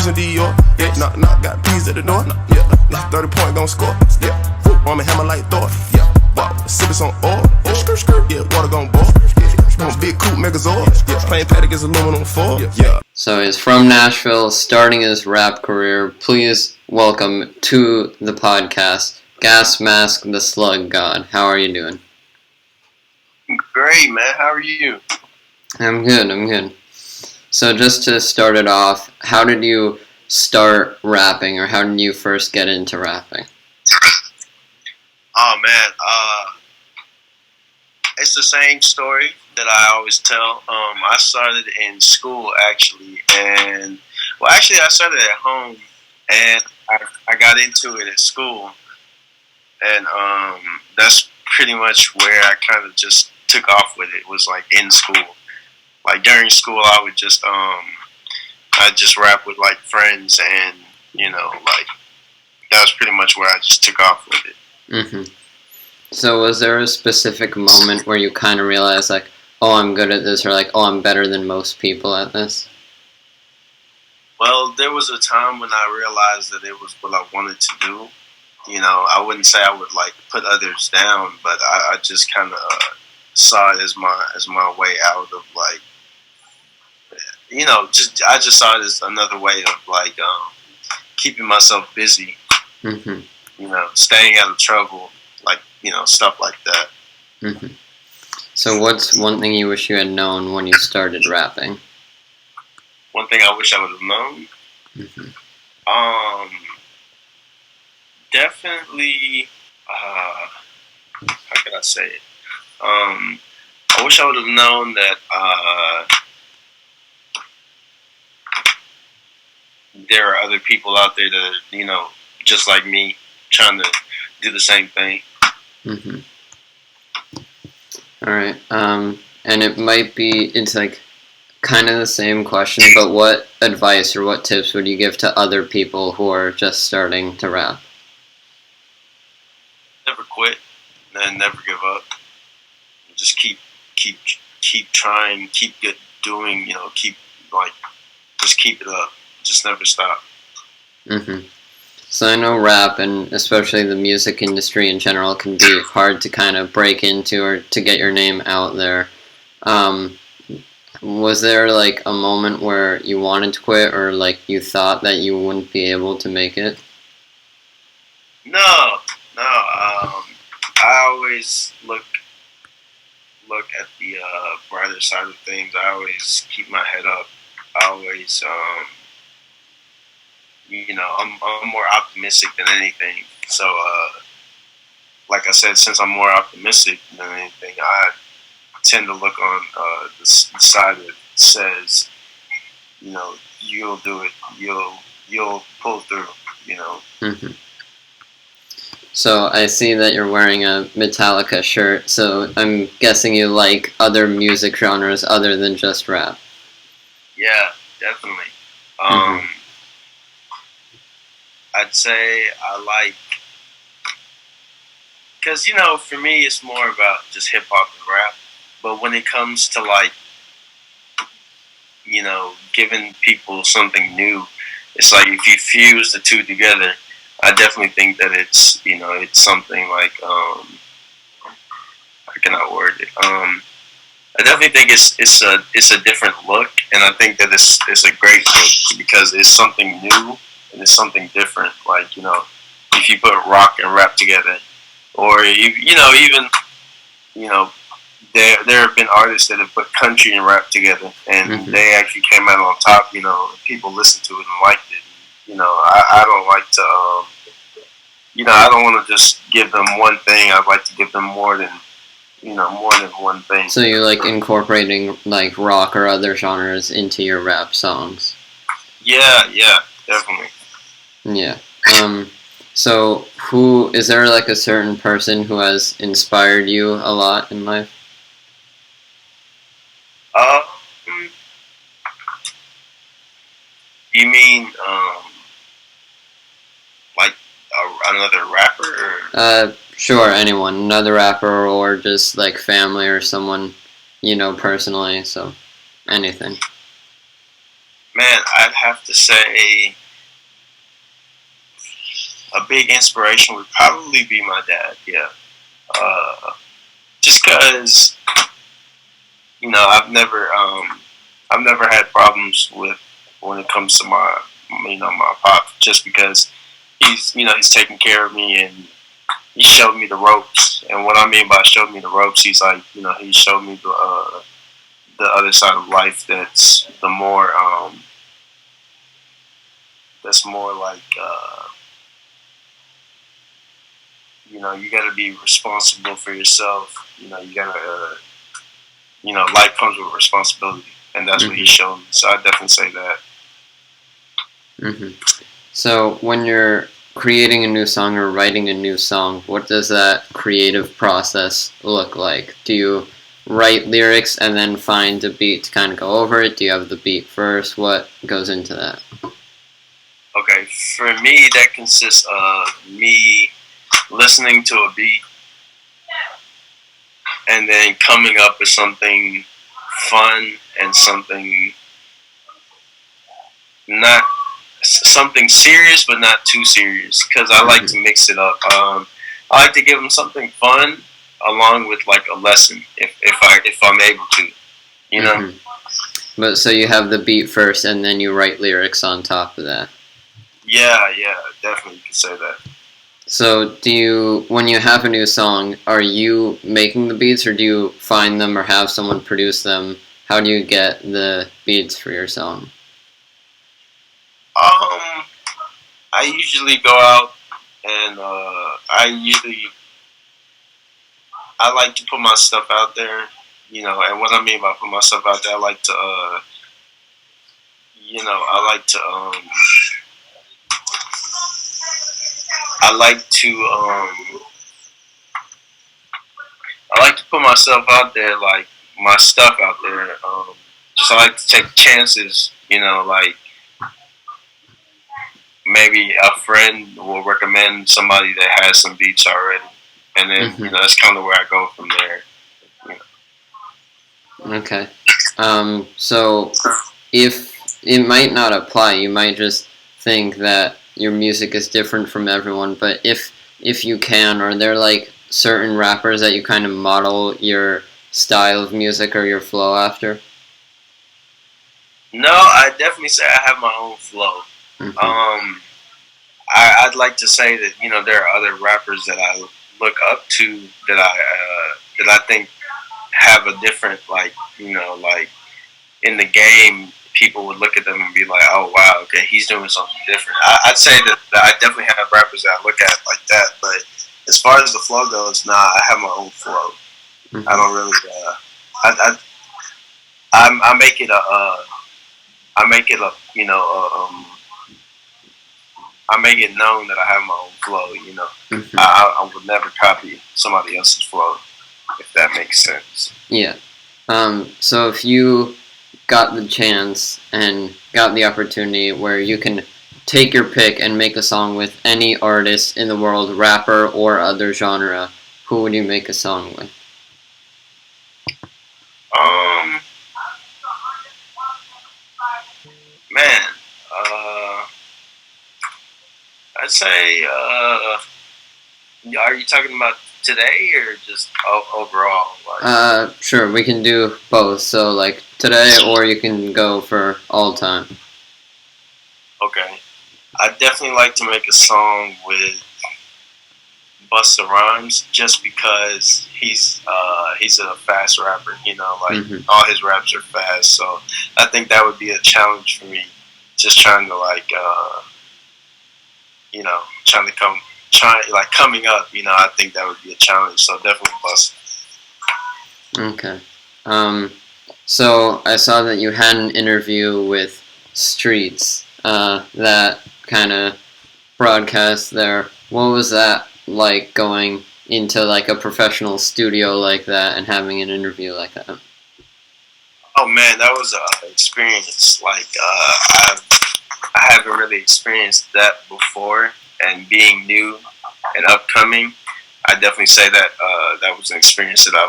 G's and Dior. Yeah, knock, got peas at the door. Yeah, 30 point gon' score. Yeah, I'm a hammer like Thor. Yeah, wow, sippin' some oil. Yeah, water gon' boil. Yeah, big coupe Megazord. Yeah, plain paddock is aluminum foil. Yeah. So he's from Nashville, starting his rap career. Please welcome to the podcast, Gas Mask the Slug God. How are you doing? Great, man. How are you? I'm good. So just to start it off, how did you start rapping, or how did you first get into rapping? Oh, man. It's the same story that I always tell. I started in school, actually. I started at home, and I got into it at school. And that's pretty much where I kind of just took off with it, was like in school. Like during school, I would just rap with like friends, and like that was pretty much where I just took off with it. Mm-hmm. So was there a specific moment where you kind of realized like, oh, I'm good at this, or like, oh, I'm better than most people at this? Well, there was a time when I realized that it was what I wanted to do. I wouldn't say I would like put others down, but I just kind of saw it as my way out of like, I just saw it as another way of like keeping myself busy. Mm-hmm. Staying out of trouble, like stuff like that. Mm-hmm. So what's one thing you wish you had known when you started rapping? One thing I wish I would have known? Mm-hmm. Definitely, how can I say it? I wish I would have known that there are other people out there that are, just like me, trying to do the same thing. Mm-hmm. All right. And it's like kind of the same question, but what advice or what tips would you give to other people who are just starting to rap? Never quit, and never give up. Just keep trying, keep doing, just keep it up. Just never stop. Mm-hmm. So I know rap, and especially the music industry in general, can be hard to kind of break into or to get your name out there. Was there like a moment where you wanted to quit, or like you thought that you wouldn't be able to make it? No. I always look at the brighter side of things. I always keep my head up. I always, I'm more optimistic than anything. So, like I said, since I'm more optimistic than anything, I tend to look on the side that says, you'll do it. You'll pull through. Mm-hmm. So I see that you're wearing a Metallica shirt, so I'm guessing you like other music genres other than just rap. Yeah, definitely. I'd say I like, because for me it's more about just hip hop and rap. But when it comes to like, giving people something new, it's like if you fuse the two together, I definitely think that it's it's something like how can I word it? I definitely think it's a different look, and I think that it's a great look because it's something new and it's something different. Like if you put rock and rap together, or even there have been artists that have put country and rap together, and mm-hmm. they actually came out on top. People listened to it and liked it. I don't like to, I don't want to just give them one thing. I'd like to give them more than one thing. So you like incorporating like rock or other genres into your rap songs? Yeah, definitely. Yeah. So is there like a certain person who has inspired you a lot in life? You mean like another rapper? Or? Sure, anyone, another rapper, or just like family or someone personally. So anything. Man, I'd have to say a big inspiration would probably be my dad. Yeah, just because I've never had problems with when it comes to my pop, just because he's taking care of me and he showed me the ropes. And what I mean by showed me the ropes, he's like, he showed me the other side of life that's more like you got to be responsible for yourself. You got to life comes with responsibility, and that's what he showed me. So I definitely say that. Mm-hmm. So when you're creating a new song or writing a new song, what does that creative process look like? Do you write lyrics and then find a beat to kind of go over it? Do you have the beat first? What goes into that? Okay, for me, that consists of me listening to a beat and then coming up with something fun and something serious, but not too serious, because I like to mix it up. I like to give them something fun along with like a lesson, if I'm able to, But so you have the beat first, and then you write lyrics on top of that. Yeah, definitely, you can say that. So when you have a new song, are you making the beats, or do you find them or have someone produce them? How do you get the beats for your song? I usually go out and I like to put my stuff out there, and what I mean by put my stuff out there, I like to I like to I like to I like to put myself out there, like my stuff out there. Just I like to take chances, like maybe a friend will recommend somebody that has some beats already, and then that's kind of where I go from there. Okay. So if it might not apply, you might just think that your music is different from everyone. But if you can, are there like certain rappers that you kind of model your style of music or your flow after? No, I definitely say I have my own flow. I'd like to say that there are other rappers that I look up to that I think have a different like in the game. People would look at them and be like, "Oh wow, okay, he's doing something different." I'd say that I definitely have rappers that I look at like that. But as far as the flow goes, nah, I have my own flow. I don't really. I make it I make it I make it known that I have my own flow. I would never copy somebody else's flow, if that makes sense. Yeah. So if you got the chance and got the opportunity where you can take your pick and make a song with any artist in the world, rapper or other genre, who would you make a song with? Man, I'd say, are you talking about today or just overall? Like? Sure, we can do both. So like today, or you can go for all time. Okay, I'd definitely like to make a song with Busta Rhymes, just because he's a fast rapper. All his raps are fast, so I think that would be a challenge for me. Just trying to coming up. I think that would be a challenge. So definitely Busta. Okay. So I saw that you had an interview with Streets. That kind of broadcast there. What was that like, going into like a professional studio like that and having an interview like that? Oh man, that was an experience. I haven't really experienced that before, and being new and upcoming, I definitely say that that was an experience that I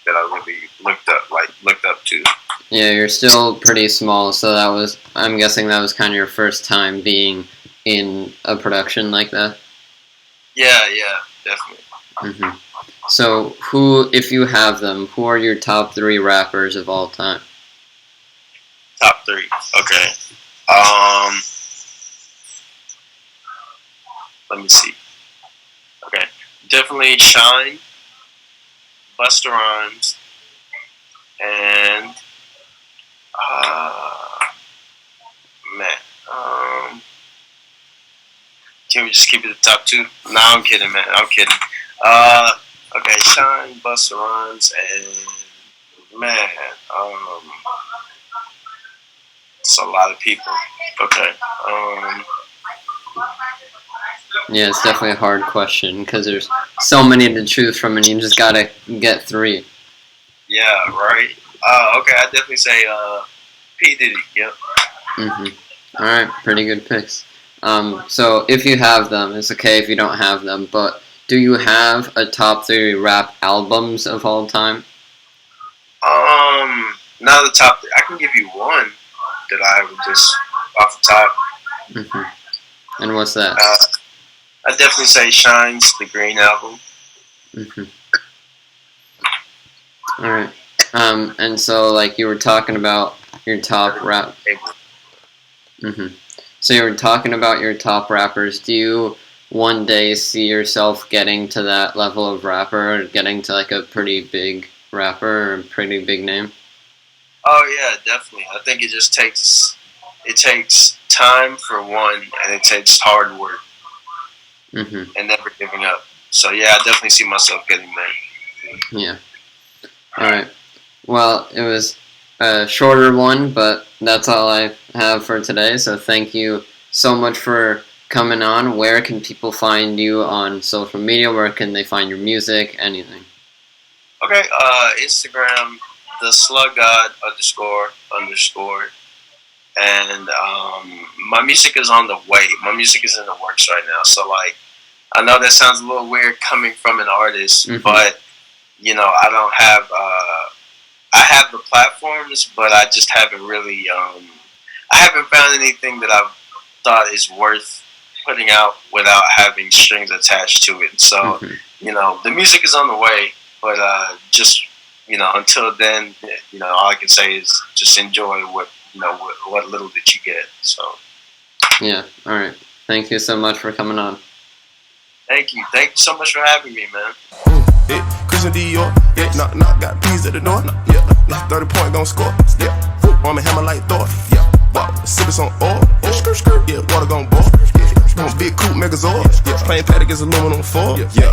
really looked up to. Yeah, you're still pretty small, so I'm guessing that was kind of your first time being in a production like that? Yeah, definitely. Hmm. So, if you have them, who are your top 3 rappers of all time? Top 3. Okay. Let me see. Okay. Definitely Shine, Busta Rhymes, and man. Can we just keep it the top 2? No, I'm kidding, man. I'm kidding. Okay, Shine, Busta Rhymes, and man, it's a lot of people. Okay. Yeah, it's definitely a hard question because there's so many to choose from, and you just gotta get 3. Yeah, right. Okay, I'd definitely say P. Diddy. Yep. Mhm. All right, pretty good picks. So if you have them, it's okay if you don't have them. But do you have a top 3 rap albums of all time? Not the top. I can give you one that I would just off the top. And what's that? I'd definitely say Shine's The Green Album. All right. And so like you were talking about your top rap. So you were talking about your top rappers. Do you one day see yourself getting to that level of rapper, or getting to like a pretty big rapper or a pretty big name? Oh yeah, definitely. I think it takes time for one, and it takes hard work and never giving up. So yeah, I definitely see myself getting there. Yeah. All right. Well, it was a shorter one, but that's all I have for today. So thank you so much for coming on. Where can people find you on social media? Where can they find your music? Anything? Okay, Instagram, the slug god __, and my music is on the way. My music is in the works right now. So like, I know that sounds a little weird coming from an artist, but you know, I don't have. I have the platforms, but I just haven't really. I haven't found anything that I've thought is worth putting out without having strings attached to it. So, you know, the music is on the way, but just, you know, until then, you know, all I can say is just enjoy what little that you get. So. Yeah. All right. Thank you so much for coming on. Thank you so much for having me, man. Christian Dior, yeah, knock, got peas at the door, yeah, 30 point gon' score, yeah, I'ma hammer like Thor, yeah, wow, sippin' on oil, yeah, water gon' boil, yeah, want big coupe Megazord, yeah, plain paddock is aluminum foil, yeah.